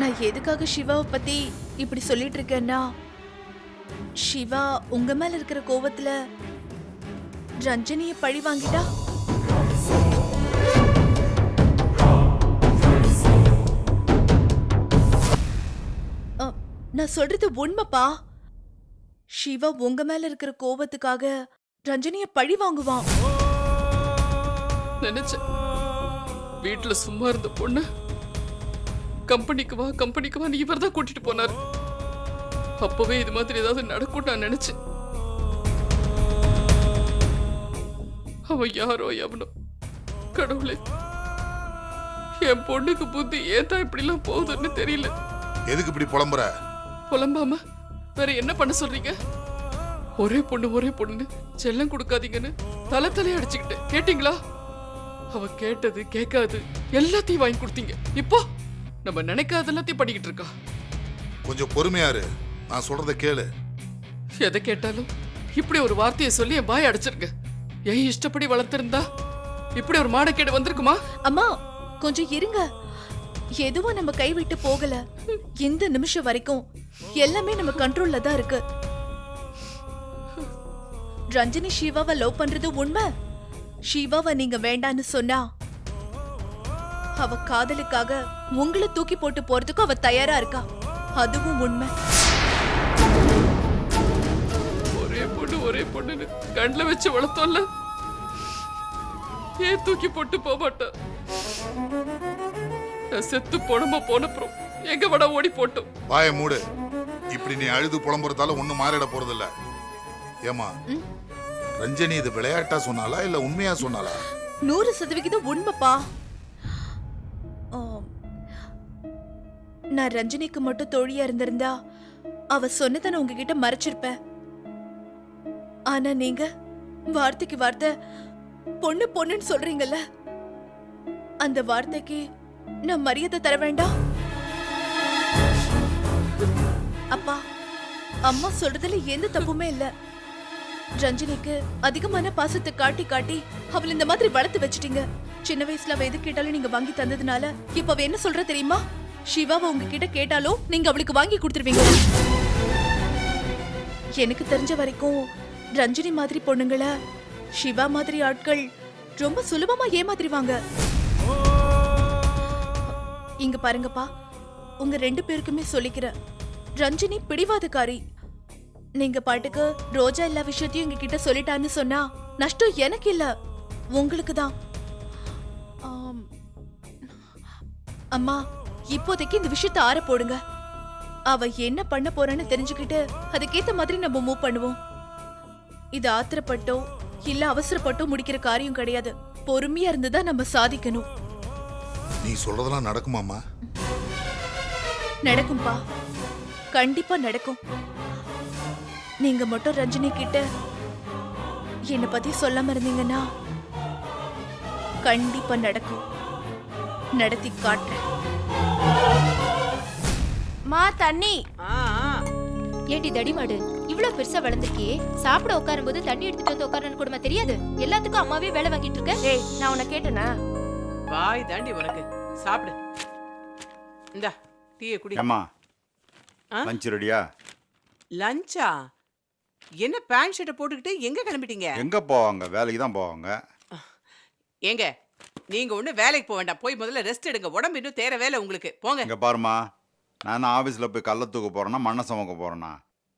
நான் எதுக்காக சிவாவை பத்தி இப்படி சொல்லிட்டு இருக்கேன்னா, சிவா உங்க மேல இருக்கிற கோவத்துல ரஞ்சனிய பழி வாங்கிட்டா நான் சொல்றது உண்மைப்பா. சிவா உங்க மேல இருக்கிற கோவத்துக்காக ரஞ்சனிய பழி வாங்குவான். நினைச்சேன் வீட்டுல சும்மா இருந்த பொண்ணு கம்பெனிக்கு வா இவர் தான் கூட்டிட்டு போனாரு. அப்பவே இது மாதிரி ஏதாவது நடக்கும் நான் நினைச்சேன். அவன் யாரோ எவனோ, கடவுளே, என் பொண்ணுக்கு புத்தி ஏன் இப்படி எல்லாம் போகுதுன்னு தெரியல. எதுக்கு இப்படி புலம்புற? புலம்பாம வேற என்ன பண்ண சொல்றீங்க? ஒரே பொண்ணு செல்லம் கொடுக்காதீங்கன்னு தலை அடிச்சுக்கிட்டு கேட்டீங்களா? அவ கேட்டது கேட்காது எல்லாத்தையும் வாங்கி கொடுத்தீங்க. இப்போ நம்ம நினைக்காத எல்லாத்தையும் பண்ணிக்கிட்டு இருக்கா. கொஞ்சம் பொறுமையாரு, நான் சொல்றத கேளு. எதை கேட்டாலும் இப்படி ஒரு வார்த்தையை சொல்லி என் வாய் அடைச்சிருக்க. என் இஷ்டப்படி வளர்த்திருந்தா இப்படி ஒரு மாடக்கேடு வந்திருக்குமா? அம்மா கொஞ்சம் இருங்க. எதுவும் நம்ம கை விட்டு போகல. இந்த நிமிஷம் வரைக்கும் எல்லாமே நம்ம கண்ட்ரோல்ல தான் இருக்கு. ரஞ்சனி சிவாவை லவ் பண்றது உண்மை. சிவாவை நீங்க வேண்டான்னு சொன்னா அவ காதலுக்காக உங்களை தூக்கி போட்டு போறதுக்கு அவ தயாரா இருக்கா. அதுவும் உண்மை. ஒரே பொண்ணுன்னு கண்ணுல வச்சு வளர்த்தோம்ல, ஏன் தூக்கி போட்டு போக மாட்டா? செத்து போனப்புறம் எங்க வட ஓடி போட்டோம். வாய மூடு. இப்படி நீ அழுது புலம்புறதால ஒண்ணும் மாறிட போறதில்ல. ஏமா, ரஞ்சனி இது விளையாட்டா சொன்னாலா இல்ல உண்மையா சொன்னாலா? 100% உண்மைப்பா. நான் ரஞ்சனிக்கு மட்டும் தோழியா இருந்திருந்தா அவ சொன்னதை நான் உங்ககிட்ட மறைச்சிருப்பேன். ஆனா நீங்க வார்த்தைக்கு வார்த்தை பொண்ணுன்னு சொல்றீங்கல்ல, அந்த வார்த்தைக்கு நான் மரியாதை தர வேண்டாம்? அப்பா, அம்மா சொல்றதுல எந்த தப்புமே இல்ல. ரஞ்சனிக்கு அதிகமான பாசத்தை காட்டி அவள் இந்த மாதிரி வளர்த்து வச்சிட்டீங்க. சின்ன வயசுல அவ எது கேட்டாலும் நீங்க வாங்கி தந்ததுனால இப்ப அவ என்ன சொல்ற தெரியுமா? சிவாவை உங்ககிட்ட கேட்டாலும் நீங்க அவளுக்கு வாங்கி கொடுத்துருவீங்க. எனக்கு தெரிஞ்ச வரைக்கும் ரஞ்சனி மாதிரி பொண்ணுங்கள சிவா மாதிரி ஆட்கள் ரொம்ப சுலபமா ஏமாத்திடுவாங்க. இங்க பாருங்கப்பா, உங்க 2 பேருக்குமே சொல்லிக்கிற, ரஞ்சனி பிடிவாதக்காரி. நீங்க பாட்டுக்கு ரோஜா எல்லா விஷயத்தையும் எங்க கிட்ட சொல்லிட்டான்னு சொன்னா நஷ்டம் எனக்கு இல்ல, உங்களுக்கு தான். அம்மா, இப்போதைக்கு இந்த விஷயத்தை ஆற போடுங்க. அவ என்ன பண்ண போறான்னு தெரிஞ்சுக்கிட்டு அதுக்கேத்த மாதிரி நம்ம மூவ் பண்ணுவோம். இது ஆத்திரப்பட்டோ இல்ல அவசரப்பட்டோ முடிக்கிற காரியம் கிடையாது. பொறுமையா இருந்துதான் நம்ம சாதிக்கணும். நீ சொல்றதெல்லாம் நடக்குமாமா? நடக்கும்பா, கண்டிப்பா நடக்கும். நீங்க மட்டும் ரஞ்சினி கிட்ட என்ன பத்தி சொல்லாம இருந்தீங்கன்னா கண்டிப்பா நடக்கும். நடத்தி காட்டுறேன். மா தண்ணி. ஏண்டி தடிமாடு, இவ்வளவு பெருசா வளர்ந்துருக்கியே, சாப்பிட உட்காரும் போது தண்ணி எடுத்துட்டு வந்து உட்காரன்னு கூடமா தெரியாது? எல்லாத்துக்கும் அம்மாவே வேலை வாங்கிட்டு இருக்க. ஏய், நான் உன்னை கேட்டேனா? வாய் தாண்டி உனக்கு. சாப்பிடு. இந்தா டீயை குடி. அம்மா, லஞ்ச் ரெடியா? லஞ்சா? என்ன பேண்ட் ஷர்ட்டை போட்டுக்கிட்டு எங்க கிளம்பிட்டீங்க? எங்க போவாங்க? வேலைக்கு தான் போவாங்க. ஏங்க, நீங்க ஒண்ணு வேலைக்கு போக வேண்டாம். போய் முதல்ல ரெஸ்ட் எடுங்க. உடம்பு இன்னும் தேர வேலை உங்களுக்கு. போங்க. இங்க பாருமா, நான் ஆபீஸ்ல போய் கல்ல தூக்க போறேன்னா மண்ணை சமக்க போறேன்னா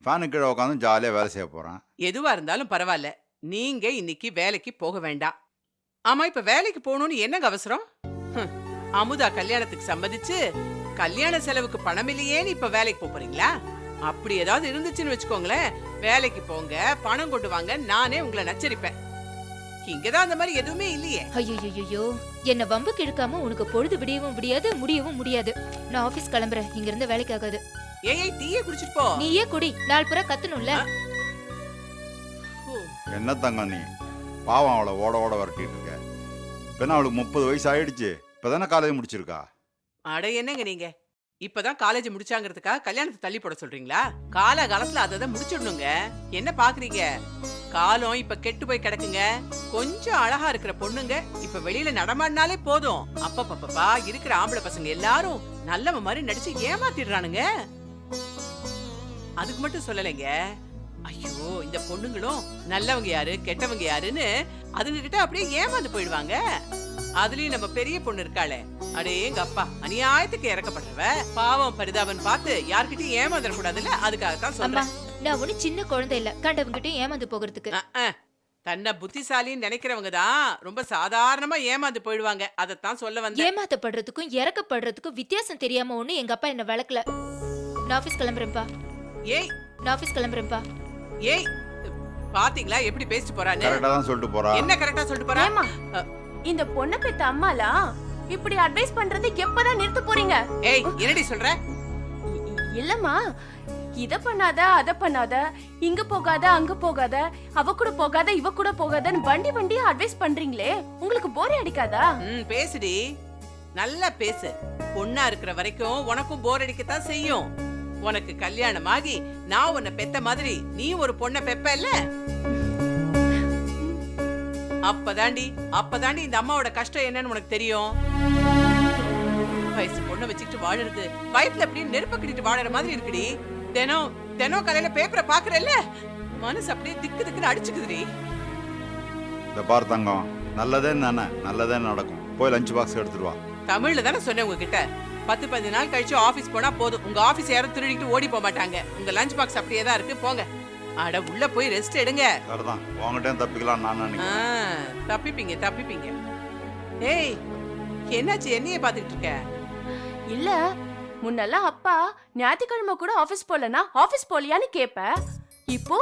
ஃபேனு கீழே உட்காந்து ஜாலியா வேலை செய்ய போறேன். எதுவா இருந்தாலும் பரவாயில்ல, நீங்க இன்னைக்கு வேலைக்கு போக வேண்டாம். ஆமா, இப்ப வேலைக்கு போகணும்னு என்னங்க அவசரம்? அமுதா கல்யாணத்துக்கு சம்மதிச்சு கல்யாண செலவுக்கு பணம் இல்லையேன்னு இப்ப வேலைக்கு போறீங்களா? அப்படி ஏதாவது இருந்துச்சுன்னு வச்சுக்கோங்களேன், வேலைக்கு போங்க, பணம் கொண்டு வாங்க, நானே உங்களை நச்சரிப்பேன். இங்கதான் அந்த மாதிரி எதுவுமே இல்லையே. ஐயோ, என்ன வம்புக்கு இழுக்காம உனக்கு பொழுது விடியவும் விடியாது, முடியவும் முடியாது. நான் ஆபீஸ் கிளம்புறேன். இங்க இருந்து வேலைக்கு ஆகாது. ஏய், டீயே குடிச்சிட்டு போ. நீயே குடி, நாள் பூரா கத்தணும்ல. என்ன தங்கம் நீ பாவம், அவளை ஓட ஓட வரட்டிட்டு இருக்க. இப்ப அவளுக்கு 30 வயசு ஆயிடுச்சு. இப்பதானே காலேஜ் முடிச்சிருக்கா. அட என்னங்க நீங்க, இப்பதான் காலேஜ் முடிச்சாங்கிறதுக்காக கல்யாணத்தை தள்ளி போட சொல்றீங்களா? காலகாலத்துல அதை முடிச்சிடணுங்க. என்ன பாக்குறீங்க? காலம் இப்ப கெட்டு போய் கிடக்குங்க. கொஞ்சம் அழகா இருக்கிற பொண்ணுங்க இப்ப வெளியில நடமாடினாலே போதும், அப்பப்பா இருக்கிற ஆம்பளை பசங்க எல்லாரும் நல்லவ மாதிரி நடிச்சு ஏமாத்திடுறானுங்க. அதுக்கு மட்டும் சொல்லலைங்க, ஐயோ இந்த பொண்ணுங்களும் நல்லவங்க யாரு கெட்டவங்க யாருன்னு அதுங்க கிட்ட அப்படியே ஏமாந்து போயிடுவாங்க. அதுலயும் நம்ம பெரிய பொண்ணு இருக்காளே, அடே எங்க அப்பா அநியாயத்துக்கு இறக்கப்படுறவ, பாவம் பரிதாபம் பார்த்து யார்கிட்டயும் ஏமாந்துட கூடாதுல்ல, அதுக்காகத்தான் அம்மா சொல்றேன். நான் ஒண்ணு சின்ன குழந்தை இல்ல கண்டவங்கிட்டயும் ஏமாந்து போகிறதுக்கு. தன்னை புத்திசாலின்னு நினைக்கிறவங்க தான் ரொம்ப சாதாரணமா ஏமாந்து போயிடுவாங்க. அதத்தான் சொல்ல வந்தேன். ஏமாத்தப்படுறதுக்கும் இறக்கப்படுறதுக்கும் வித்தியாசம் தெரியாம ஒண்ணு எங்க அப்பா என்ன வளர்க்கல. நான் ஆபீஸ் கிளம்புறேன்ப்பா. ஏய் நான் ஆபீஸ் கிளம்புறேன்ப்பா. ஏய் பாத்தீங்களா எப்படி பேசிட்டு போறான்னு? கரெக்டா தான் சொல்லிட்டு போறா. என்ன கரெக்டா சொல்லிட்டு போறா? ஏம்மா, இந்த பொண்ணை பெத்த அம்மாலா இப்படி அட்வைஸ் பண்றது எப்பதான் நிறுத்த போறீங்க? ஏய் என்னடி சொல்ற? இல்லம்மா, இத பண்ணாத அத பண்ணாத, இங்க போகாத அங்க போகாத, அவ கூட போகாத இவ கூட போகாதன்னு வண்டி வண்டியா அட்வைஸ் பண்றீங்களே, உங்களுக்கு போரே அடிக்காதா? பேசுடி, நல்லா பேசு. பொண்ணா இருக்கிற வரைக்கும் உனக்கும் போர் அடிக்கத்தான் செய்யும். உனக்கு கல்யாணம் ஆகி நான் உன்னை பெத்த மாதிரி நீ ஒரு பொண்ணை பெப்பல்ல, அப்பதாண்டி இந்த அம்மாவோட கஷ்டம் என்னன்னு உனக்கு தெரியும். வயசு பொண்ணை வச்சுக்கிட்டு வாழறது வயிற்றுல அப்படியே நெருப்ப கட்டிட்டு வாழற மாதிரி இருக்குடி. தினம் காலையில பேப்பரை பாக்குறல்ல, மனசு அப்படியே திக்கு திக்குன்னு அடிச்சுக்குதுடி. இந்த பார் தங்கம், நல்லதே நானே, நல்லதே நடக்கும். போய் லஞ்ச் பாக்ஸ் எடுத்துட்டு வா. தமிழ்ல தானே சொன்னேன் உங்ககிட்ட, 10-15 நாள் கழிச்சு ஆபீஸ் போனா போதும். உங்க ஆபீஸ் யாரும் திருடிட்டு ஓடி போக மாட்டாங்க. உங்க லஞ்ச் பாக்ஸ் அப்படியே தான் இருக்கு, போங்க. அட உள்ள போய் ரெஸ்ட் எடுங்க. சரிதான், உங்ககிட்ட தப்பிக்கலாம் நான் நினைக்கிறேன். தப்பிப்பீங்க. ஏய் என்னாச்சு, என்னைய பாத்துக்கிட்டு இருக்க? இல்ல, முன்னெல்லாம் அப்பா ஞாயிற்றுக்கிழமை கூட ஆபீஸ் போலனா ஆபீஸ் போலியான்னு கேப்ப, இப்போ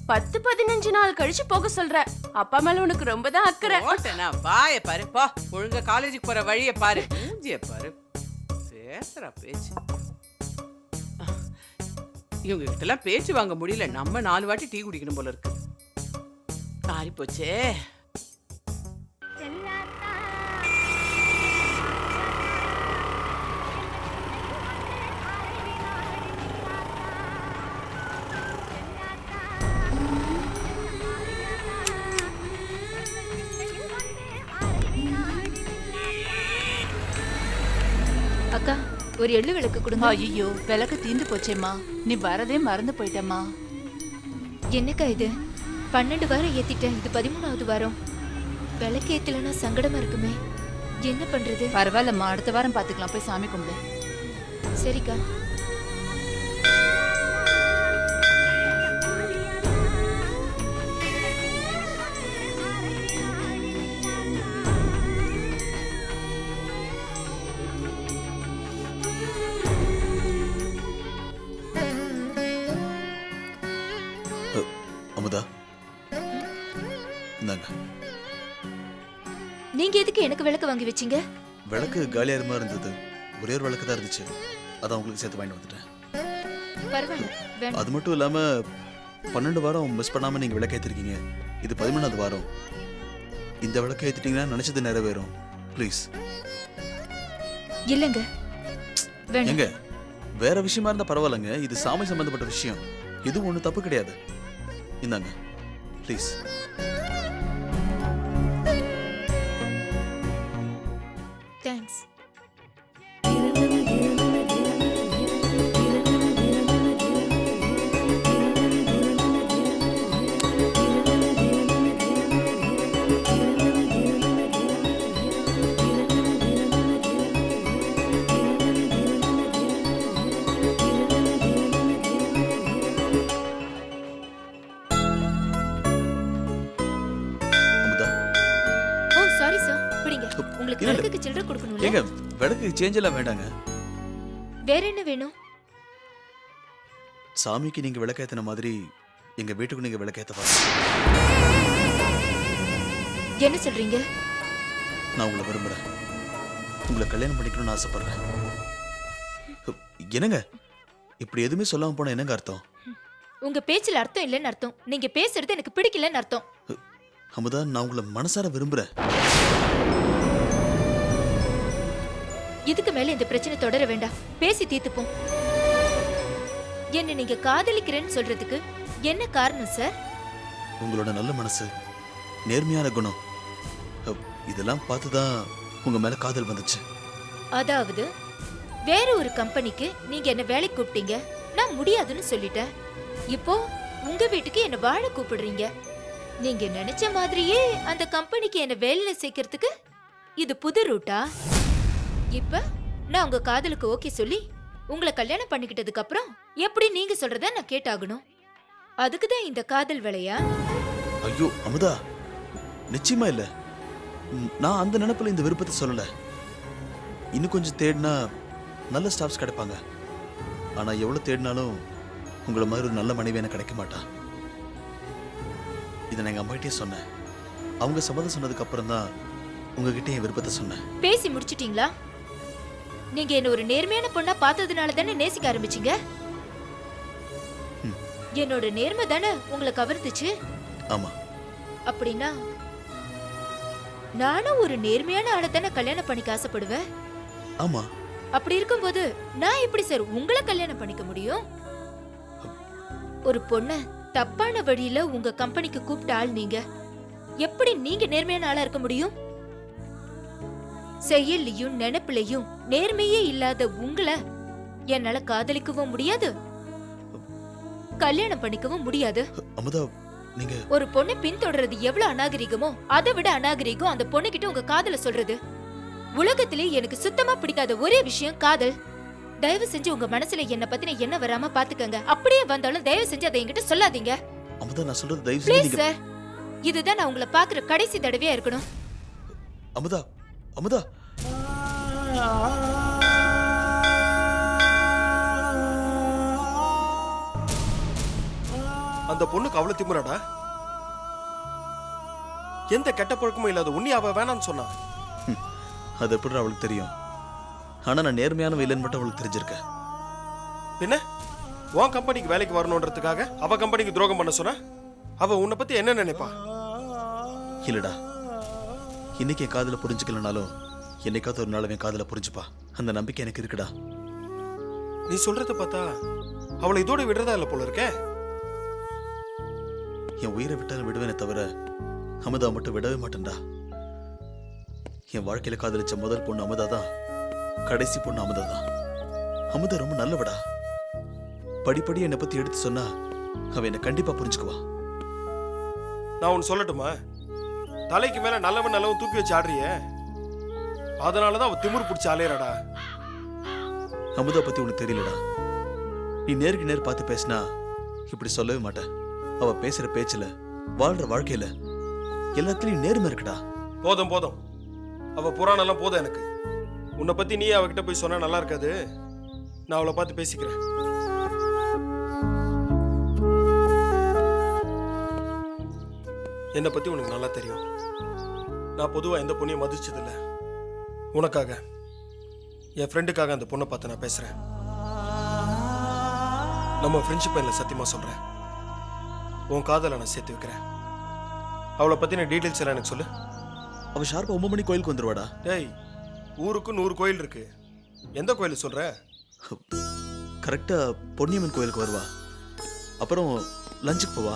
10-15 நாள் கழிச்சு போக சொல்ற. அப்பா மேல உனக்கு ரொம்ப தான் அக்கறை. ஓட்டனா வாய பாரு, போ. ஒழுங்கா காலேஜுக்கு போற வழிய பாரு, மூஞ்சிய பாரு, பேசுற பேச்சு. இவங்க கிட்ட எல்லாம் பேச்சு வாங்க முடியல. நம்ம 4 வாட்டி டீ குடிக்கணும் போல இருக்கு. ஆறி போச்சே. அக்கா ஒரு எள்ளு விளக்கு கொடுங்க. ஐயோ விளக்கு தீந்து போச்சேம்மா, நீ வரதே மறந்து போயிட்டம்மா. என்னக்கா இது 12 வாரம் ஏத்திட்டேன், இது 13வது வாரம். விளக்கு ஏத்தலன்னா சங்கடமா இருக்குமே, என்ன பண்றது? பரவாயில்லம்மா, அடுத்த வாரம் பாத்துக்கலாம். போய் சாமி கும்பிடு. சரிக்கா. அமுதா, இந்தாங்க. நீங்க எதுக்கு எனக்கு விளக்கு வாங்கி வச்சீங்க? விளக்கு காலியாரமா இருந்தது, ஒரே ஒரு விளக்கு தான் இருந்துச்சு, அதான் உங்களுக்கு சேர்த்து வாங்கிட்டு வந்துட்டேன். பரவாயில்ல, வேண்டாம். அது மட்டும் இல்லாம 12 வாரம் மிஸ் பண்ணாம நீங்க விளக்கு ஏத்திருக்கீங்க, இது 13வது வாரம். இந்த விளக்கு ஏத்திட்டீங்கன்னா நினைச்சது நிறைவேறும். ப்ளீஸ். இல்லங்க, வேண்டாம். எங்க வேற விஷயமா இருந்தா பரவாயில்லைங்க, இது சாமி சம்பந்தப்பட்ட விஷயம், இது ஒண்ணு தப்பு கிடையாது. இந்தாங்க ப்ளீஸ். தேங்க்ஸ். உங்களுக்கு விளக்குக்கு சில்லறை கொடுக்கணும்ல? ஏங்க விளக்கு சேஞ்ச் எல்லாம் வேண்டாங்க. வேற என்ன வேணும்? சாமிக்கு நீங்க விளக்கேத்தின மாதிரி எங்க வீட்டுக்கு நீங்க விளக்கேத்த. என்ன சொல்றீங்க? நான் உங்களை விரும்புறேன், உங்களை கல்யாணம் பண்ணிக்கணும்னு ஆசைப்படுறேன். என்னங்க இப்படி எதுவுமே சொல்லாம போனா என்னங்க அர்த்தம்? உங்க பேச்சுல அர்த்தம் இல்லைன்னு அர்த்தம். நீங்க பேசுறது எனக்கு பிடிக்கலன்னு அர்த்தம். அமுதா, நான் உங்களை மனசார விரும்புறேன். இதுக்கு மேல இந்த பிரச்சனை தொடர வேண்டாம், பேசி தீர்த்துப்போம். என்ன நீங்க காதலிக்கிறேன்னு சொல்றதுக்கு என்ன காரணம் சார்? உங்களோட நல்ல மனசு, நேர்மையான குணம், இதெல்லாம் பார்த்து தான் உங்க மேல காதல் வந்துச்சு. அதாவது வேற ஒரு கம்பெனிக்கு நீங்க என்ன வேலைக்கு கூப்பிட்டீங்க, நான் முடியாதுன்னு சொல்லிட்டேன். இப்போ உங்க வீட்டுக்கு என்ன வாழ கூப்பிடுறீங்க. நீங்க நினைச்ச மாதிரியே அந்த கம்பெனிக்கு என்ன வேலையில சேர்க்கறதுக்கு இது புது ரூட்டா? இப்ப நான் உங்க காதலுக்கு ஓகே சொல்லி உங்களை கல்யாணம் பண்ணிக்கிட்டதுக்கு அப்புறம் எப்படி நீங்க சொல்றத நான் கேட்டாகணும். அதுக்குதான் இந்த காதல் வேலையா? ஐயோ அமுதா, நிச்சயமா இல்ல. நான் அந்த நினைப்புல இந்த விருப்பத்தை சொல்லல. இன்னும் கொஞ்சம் தேடினா நல்ல ஸ்டாஃப்ஸ் கிடைப்பாங்க. ஆனா எவ்வளவு தேடினாலும் உங்களை மாதிரி ஒரு நல்ல மனைவி எனக்கு கிடைக்க மாட்டா. இதை நான் எங்க அம்மாகிட்டே சொன்னேன். அவங்க சம்மதம் சொன்னதுக்கு அப்புறம் தான் உங்ககிட்ட என் விருப்பத்தை சொன்னேன். பேசி முடிச்சிட்டீங்களா? நீங்க என்ன ஒரு நேர்மையான பொண்ணா பார்த்ததுனால தானே நேசிக்க ஆரம்பிச்சீங்க. என்னோட நேர்மை தானே உங்களை கவர்ந்துச்சு. ஆமா. அப்படின்னா நானும் ஒரு நேர்மையான ஆளை தானே கல்யாணம் பண்ணிக்க ஆசைப்படுவேன். ஆமா. அப்படி இருக்கும்போது நான் எப்படி சார் உங்களை கல்யாணம் பண்ணிக்க முடியும்? ஒரு பொண்ண தப்பான வழியில உங்க கம்பெனிக்கு கூப்பிட்ட ஆள் நீங்க. எப்படி நீங்க நேர்மையான ஆளா இருக்க முடியும்? செயல்லையும் நினைப்புலையும் நேர்மையே இல்லாத உங்களை என்னால காதலிக்கவும் முடியாது, கல்யாணம் பண்ணிக்கவும் முடியாது. அமுதா, நீங்க ஒரு பொண்ணை பின்தொடர்றது எவ்வளவு அநாகரிகமோ அதை விட அநாகரிகம் அந்த பொண்ணு கிட்ட உங்க காதல சொல்றது. உலகத்திலே எனக்கு சுத்தமா பிடிக்காத ஒரே விஷயம் காதல். தயவு செஞ்சு உங்க மனசுல என்ன பத்தின என்ன வராம பாத்துக்கங்க. அப்படியே வந்தாலும் தயவு செஞ்சு அதை என்கிட்ட சொல்லாதீங்க. அமுதா, நான் சொல்றது தயவு ப்ளீஸ் செஞ்சு சார். இதுதான் நான் உங்களை பாக்குற கடைசி தடவையா இருக்கணும். அமுதா, அமுதா. அந்த பொண்ணுக்கு அவ்வளவு திமுறாடா? எந்த கெட்ட பழக்கமும் இல்லாத உன்னி அவ வேணான்னு சொன்னா. அது எப்படி அவளுக்கு தெரியும்? ஆனா நான் நேர்மையான இல்லைன்னு மட்டும் அவளுக்கு தெரிஞ்சிருக்க. பின்ன உன் கம்பெனிக்கு வேலைக்கு வரணுன்றதுக்காக அவ கம்பெனிக்கு துரோகம் பண்ண சொன்னா அவ உன்னை பத்தி என்ன நினைப்பா? இல்லடா, இன்னைக்கு என் காதல புரிஞ்சுக்கலனாலும் என்னைக்காவது ஒரு நாள் என் காதல புரிஞ்சுப்பா. அந்த நம்பிக்கை எனக்கு இருக்குடா. நீ சொல்றத பார்த்தா அவளை இதோட விடுறதா இல்ல போல இருக்கே. என் உயிரை விட்டாலும் விடுவேனே தவிர அமுதா மட்டும் விடவே மாட்டேன்டா. என் வாழ்க்கையில காதலிச்ச முதல் பொண்ணு அமுதா தான், கடைசி பொண்ணு அமுதா தான். அமுதா ரொம்ப நல்லவடா. படிப்படி என்னை பத்தி எடுத்து சொன்னா அவ என்னை கண்டிப்பா புரிஞ்சுக்குவா. நான் ஒன்னு சொல்லட்டுமா? தலைக்கு மேல நல்லவன் நல்லவன் தூக்கி வச்சு ஆடுறியே, அதனாலதான் அவ திமிரு பிடிச்சி அலையறாடா. அமுதா பத்தி உனக்கு தெரியலடா. நீ நேருக்கு நேர் பார்த்து பேசினா இப்படி சொல்லவே மாட்டேன். அவ பேசுற பேச்சுல, வாழ்ற வாழ்க்கையில எல்லாத்துலயும் நேர்மை இருக்குடா. போதும் போதும், அவ புராணம் எல்லாம் போதும் எனக்கு. உன்னை பத்தி நீ அவகிட்ட போய் சொன்னா நல்லா இருக்காது. நான் அவளை பார்த்து பேசிக்கிறேன். என்னை பத்தி உனக்கு நல்லா தெரியும். நான் பொதுவா எந்த பொண்ணையும் மதிச்சதில்ல. உனக்காக, என் ஃப்ரெண்டுக்காக அந்த பொண்ணை பார்த்து நான் பேசுறேன். நம்ம ஃப்ரெண்ட்ஷிப் இல்லை, சத்தியமா சொல்றேன். உன் காதலை நான் சேர்த்து வைக்கிறேன். அவளை பத்தின டீட்டெயில்ஸ் எல்லாம் எனக்கு சொல்லு. அவ ஷார்ப்பா 9 மணி கோயிலுக்கு வந்துருவாடா. டேய், ஊருக்கு 100 கோயில் இருக்கு. எந்த கோயில் சொல்ற? கரெக்டா பொன்னியம்மன் கோயிலுக்கு வருவா. அப்புறம் லஞ்சுக்கு போவா.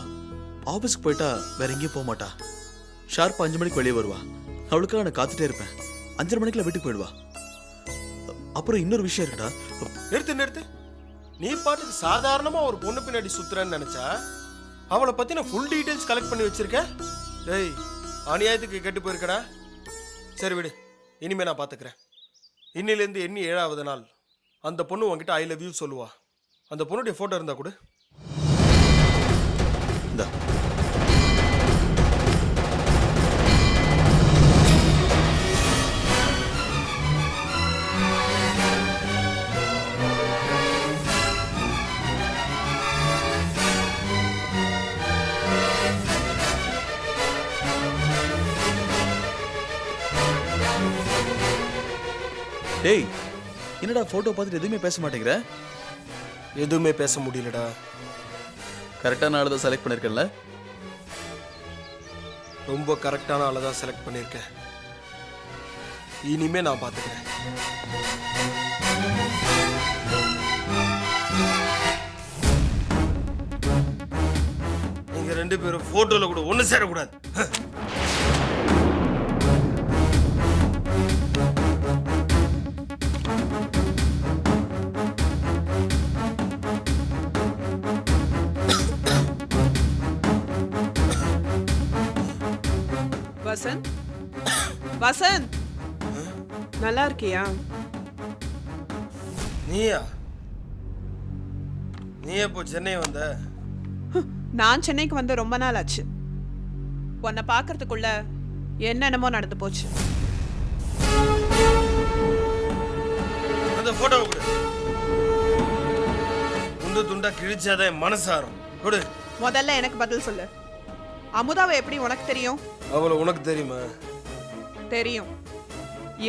ஆபீஸ்க்கு போயிட்டா வேற எங்கேயும் போக மாட்டா. ஷார்ப்பா 5 மணிக்கு வெளியே வருவா. அவளுக்காக நான் காத்துட்டே இருப்பேன். 5:30 மணிக்குள்ள வீட்டுக்கு போயிடுவா. அப்புறம் இன்னொரு விஷயம் இருக்குடா. நிறுத்து. நீ பாட்டுக்கு சாதாரணமா ஒரு பொண்ணு பின்னாடி சுத்துறன்னு நினைச்சா அவளை பத்தி நான் ஃபுல் டீடைல்ஸ் கலெக்ட் பண்ணி வச்சிருக்கேன். டேய், அநியாயத்துக்கு கெட்டு போயிருக்கடா. சரி விடு, இனிமே நான் பாத்துக்கிறேன். இன்னிலேருந்து எண்ணி 7வது நாள் அந்த பொண்ணு உன்கிட்ட ஐ லவ் யூ சொல்லுவா. அந்த பொண்ணுடைய போட்டோ இருந்தா கூட. இந்தா. டேய், என்னடா போட்டோ பார்த்துட்டு எதுவுமே பேச மாட்டேங்கிற? எதுவுமே பேச முடியலடா. கரெக்டான ஆளை தான் செலக்ட் பண்ணிருக்கேன்ல? ரொம்ப கரெக்டான ஆளை தான் செலக்ட் பண்ணியிருக்கேன். இனிமே நான் பார்த்துக்கிறேன். நீங்க 2 ரெண்டு பேரும் போட்டோல கூட ஒண்ணு சேரக்கூடாது. வசந்த், வசந்த், நல்லா இருக்கியா? நீயா? நீ எப்போ சென்னை வந்த? நான் சென்னைக்கு வந்து ரொம்ப நாள் ஆச்சு. உன்னை பார்க்கறதுக்குள்ள என்னென்னமோ நடந்து போச்சு. அந்த போட்டோ கொடு. துண்டு துண்டா கிழிச்சாதான் மனசாரும். கொடு. முதல்ல எனக்கு பதில் சொல்லு. அமுதாவை எப்படி உனக்கு தெரியும்? அவளை உனக்கு தெரியுமா? தெரியும்.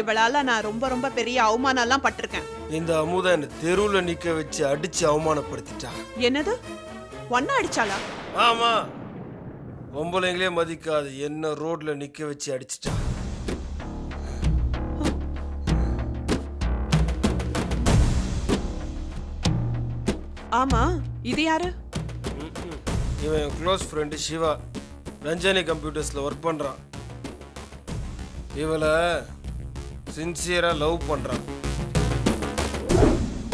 இவளால நான் ரொம்ப ரொம்ப பெரிய அவமானம்லாம் பட்டிருக்கேன். இந்த அமுதா என்ன தெருவுல நிக்க வச்சு அடிச்சு அவமானப்படுத்திட்டா. என்னது? ஒன்ன அடிச்சாளா? ஆமா, பொம்பளைங்களே மதிக்காது என்ன ரோட்ல நிக்க வச்சு அடிச்சிட்டா. ஆமா, இது யாரு? இவன் என் க்ளோஸ் ஃப்ரெண்டு சிவா. ரஞ்சனி கம்ப்யூட்டர்ஸ்ல ஒர்க் பண்றான். இவளை சின்சியரா லவ் பண்றான்.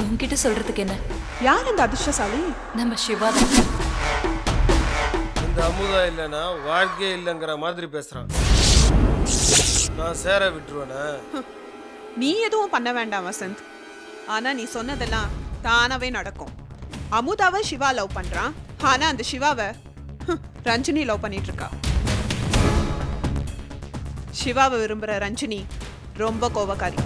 உன்கிட்ட சொல்றதுக்கு என்ன? யார் இந்த அதிர்ஷ்டசாலி? நம்ம சிவா தான். இந்த அமுதா இல்லைன்னா வாழ்க்கையே இல்லைங்கிற மாதிரி பேசுறான். நான் சேர விட்டுருவேனா? நீ எதுவும் பண்ண வேண்டாம் வசந்த். ஆனா நீ சொன்னதெல்லாம் தானாவே நடக்கும். அமுதாவை சிவா லவ் பண்றான். ஆனா அந்த சிவாவை ரஞ்சினி லவ் பண்ணிட்டு இருக்கா. சிவாவை விரும்புற ரஞ்சினி ரொம்ப கோபக்காரி.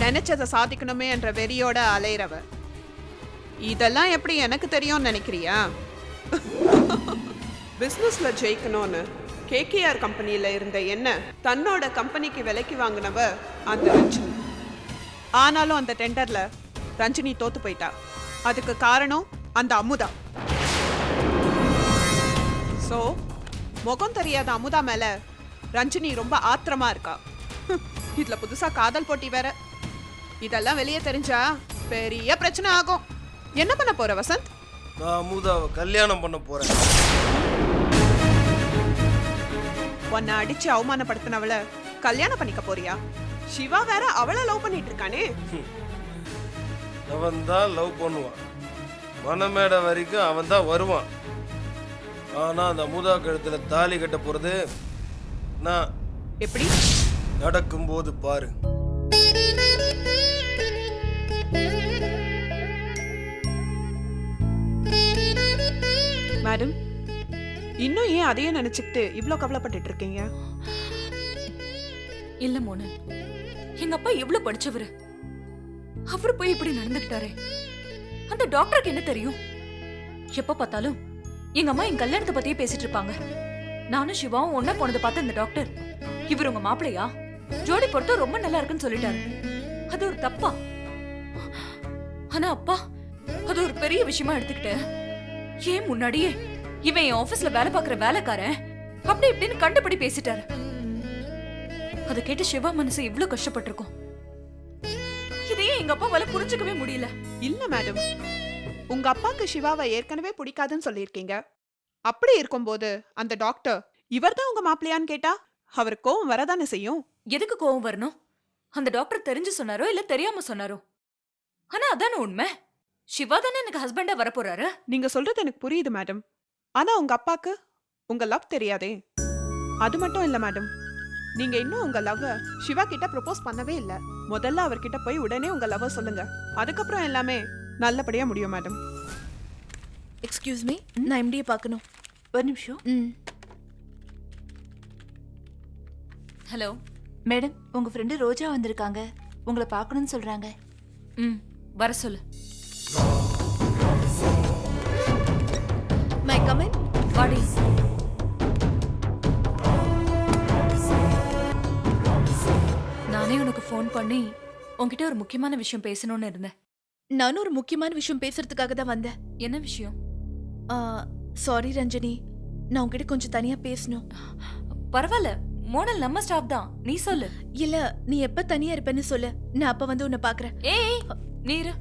நினைச்சதை சாதிக்கணுமே என்ற வெறியோட அலையிறவ. இதெல்லாம் எப்படி எனக்கு தெரியும்னு நினைக்கிறியா? பிசினஸ்ல ஜெயிக்கணும்னு கேகேஆர் கம்பெனியில இருந்த என்ன தன்னோட கம்பெனிக்கு விலைக்கு வாங்கினவ அந்த ரஞ்சினி. ஆனாலும் அந்த டெண்டர்ல ரஞ்சினி தோத்து போயிட்டா. அதுக்கு காரணம் அந்த அமுதா. சோ முகம் தெரியாத அமுதா மேல ரஞ்சினி ரொம்ப ஆத்திரமா இருக்கா. இதுல புதுசா காதல் போட்டி வேற. இதெல்லாம் வெளியே தெரிஞ்சா பெரிய பிரச்சனை ஆகும். என்ன பண்ண போற வசந்த்? நான் அமுதாவை கல்யாணம் பண்ண போறேன். உன்னை அடிச்சு அவமானப்படுத்தினவள கல்யாணம் பண்ணிக்க போறியா? சிவா வேற அவளை லவ் பண்ணிட்டு இருக்கானே. அவன் தான் லவ் பண்ணுவான். மனமேடை வரைக்கும் அவன் தான் வருவான். ஆனா அந்த அமுதா கழுத்துல தாலி கட்ட போறது நான். எப்படி நடக்கும்போது பாரு. மேடம், இன்னும் ஏன் அதையே நினைச்சுக்கிட்டு இவ்ளோ கவலைப்பட்டுட்டு இருக்கீங்க? இல்ல மோனன், எங்க அப்பா எவ்வளவு படிச்சவரு. அவரு போய் இப்படி நடந்துக்கிட்டாரே. அந்த டாக்டருக்கு என்ன தெரியும்? எப்ப பார்த்தாலும் எங்க அம்மா என் கல்யாணத்தை பத்தியே பேசிட்டு இருப்பாங்க. நானும் சிவாவும் ஒன்னா போனதை பார்த்த இந்த டாக்டர், இவர் உங்க மாப்பிள்ளையா, ஜோடி பொறுத்த ரொம்ப நல்லா இருக்குன்னு சொல்லிட்டாரு. அது ஒரு தப்பா? ஆனா அப்பா அது ஒரு பெரிய விஷயமா எடுத்துக்கிட்டு ஏன் முன்னாடியே இவன் என் ஆபீஸ்ல வேலை பார்க்கிற வேலைக்காரன் அப்படி இப்படின்னு கண்டுபிடி பேசிட்டாரு. அதை கேட்டு சிவா மனசு இவ்ளோ கஷ்டப்பட்டிருக்கும். இதையே எங்க அப்பாவால புரிஞ்சுக்கவே முடியல. இல்ல மேடம், உங்க அப்பாக்கு சிவாவை ஏற்கனவே பிடிக்காதுன்னு சொல்லியிருக்கீங்க. அப்படி இருக்கும்போது அந்த டாக்டர் இவர்தான் உங்க மாப்பிள்ளையான்னு கேட்டா அவருக்கு கோவம் வரதானே செய்யும். எதுக்கு கோவம் வரணும்? அந்த டாக்டர் தெரிஞ்சு சொன்னாரோ இல்ல தெரியாம சொன்னாரோ? ஆனா அதானே உண்மை. சிவா தானே எனக்கு ஹஸ்பண்டா வரப்போறாரு. நீங்க சொல்றது எனக்கு புரியுது மேடம். ஆனா உங்க அப்பாக்கு உங்க லவ் தெரியாதே. அது மட்டும் இல்ல மேடம், நீங்க இன்னும் உங்க லவ் சிவா கிட்ட ப்ரொபோஸ் பண்ணவே இல்ல. முதல்ல அவர்கிட்ட போய் உடனே உங்க லவ் சொல்லுங்க. அதுக்கப்புறம் எல்லாமே நல்லபடியா முடியும் மேடம். எக்ஸ்கியூஸ் மீ, நான் எம்டியை பார்க்கணும். ஒரு நிமிஷம். ஹலோ மேடம், உங்க ஃப்ரெண்டு ரோஜா வந்திருக்காங்க. உங்களை பார்க்கணும்னு சொல்றாங்க. வர சொல்லு. My come in. வாடி. நானே உனக்கு ஃபோன் பண்ணி உன்கிட்ட ஒரு முக்கியமான விஷயம் பேசணும்னு இருந்தேன். நானும் ஒரு முக்கியமான விஷயம் பேசுறதுக்காக தான் வந்தேன். என்ன விஷயம்? சாரி ரஞ்சனி, நான் உங்ககிட்ட கொஞ்சம் தனியா பேசணும். பரவாயில்ல, மோனல் நம்ம ஸ்டாஃப் தான், நீ சொல்லு. இல்ல, நீ எப்ப தனியா இருப்பேன்னு சொல்லு, நான் அப்ப வந்து உன்னை பாக்குறேன். ஏய் நீரு.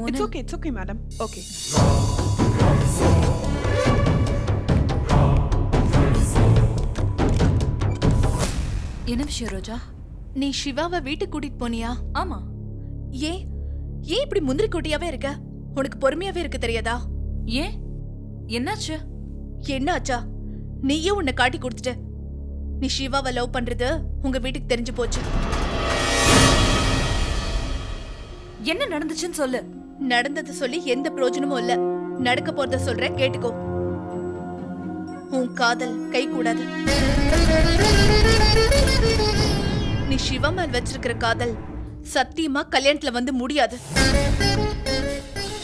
It's okay madam. ஓகே. என்ன விஷயம் ரோஜா? நீ சிவாவை வீட்டுக்கு கூட்டிட்டு போனியா? ஆமா. ஏன் ஏன் இப்படி முந்திரி கொட்டியாவே இருக்க? உனக்கு பொறுமையாவே இருக்கு தெரியாதா? ஏன் என்னாச்சு? என்ன ஆச்சா? நீயே உன்னை காட்டி கொடுத்துட்ட. நீ சிவாவை லவ் பண்றது உங்க வீட்டுக்கு தெரிஞ்சு போச்சு. என்ன நடந்துச்சுன்னு சொல்லு. நடந்தது சொல்லி எந்த பிரயோஜனமும் இல்ல. நடக்க போறத சொல்ற, கேட்டுக்கோ. உன் காதல் கை கூடாது. நீ சிவா மேல் வச்சிருக்கிற காதல் சத்தியமா கல்யாணத்துல வந்து முடியாது.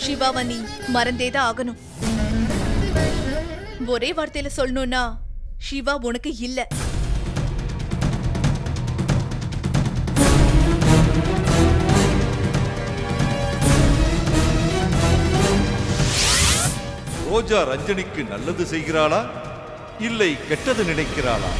சிவாவை நீ மறந்தேதான் ஆகணும். ஒரே வார்த்தையில சொல்லணும்னா சிவா உனக்கு இல்ல. ரோஜா ரஞ்சனிக்கு நல்லது செய்கிறாளா இல்லை கெட்டது நினைக்கிறாளா?